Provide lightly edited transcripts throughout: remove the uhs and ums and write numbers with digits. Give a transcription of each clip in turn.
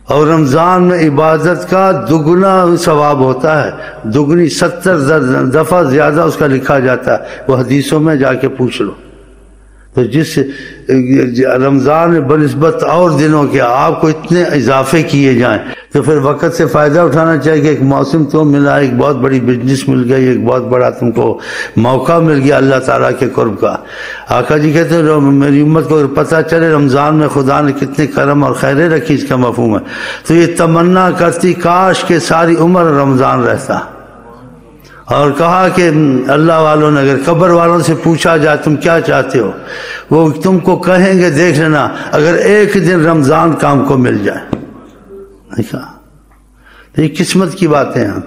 اور رمضان میں عبادت کا دگنا ثواب ہوتا ہے، دگنی 70 دفعہ زیادہ اس کا لکھا جاتا ہے، وہ حدیثوں میں جا کے پوچھ لو۔ تو جس رمضان میں بنسبت اور دنوں کے آپ کو اتنے اضافے کیے جائیں تو پھر وقت سے فائدہ اٹھانا چاہیے کہ ایک موسم تو ملا، ایک بہت بڑی بزنس مل گئی، ایک بہت بڑا تم کو موقع مل گیا اللہ تعالیٰ کے قرب کا۔ آقا جی کہتے ہیں میری امت کو اگر پتہ چلے رمضان میں خدا نے کتنے کرم اور خیریں رکھی، اس کا مفہوم ہے، تو یہ تمنا کرتی کاش کہ ساری عمر رمضان رہتا۔ اور کہا کہ اللہ والوں نے اگر قبر والوں سے پوچھا جائے تم کیا چاہتے ہو، وہ تم کو کہیں گے دیکھ لینا اگر ایک دن رمضان کام کو مل جائے۔ دیکھا یہ قسمت کی باتیں ہیں۔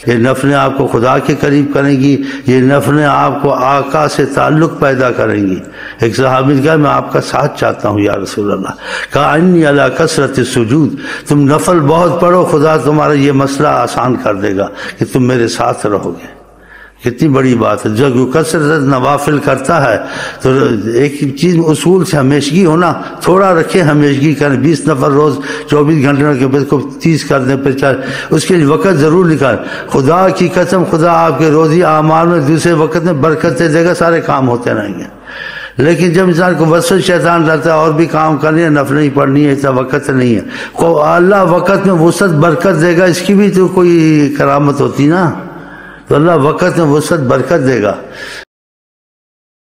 یہ نفلیں آپ کو خدا کے قریب کریں گی، یہ نفلیں آپ کو آقا سے تعلق پیدا کریں گی۔ ایک صحابی نے کہا میں آپ کا ساتھ چاہتا ہوں یا رسول اللہ، کہا انی علی کثرت السجود، تم نفل بہت پڑھو خدا تمہارا یہ مسئلہ آسان کر دے گا کہ تم میرے ساتھ رہو گے۔ کتنی بڑی بات ہے، جب کثرت نوافل کرتا ہے تو ایک چیز اصول سے ہمیشگی ہونا، تھوڑا رکھے ہمیشگی کریں، 20 نفر روز 24 گھنٹے کے بعد کو 30 کر دیں، پھر اس کے لیے وقت ضرور نکال۔ خدا کی قسم خدا آپ کے روزی اعمال میں دوسرے وقت میں برکتیں دے گا، سارے کام ہوتے رہیں گے۔ لیکن جب انسان کو وسوسہ شیطان رہتا ہے اور بھی کام کرنی ہے، نفل نہیں پڑھنی ہے، اتنا وقت نہیں ہے، اللہ وقت میں وسعت برکت دے گا، اس کی بھی تو کوئی کرامت ہوتی نا، تو اللہ وقت میں وسعت برکت دے گا۔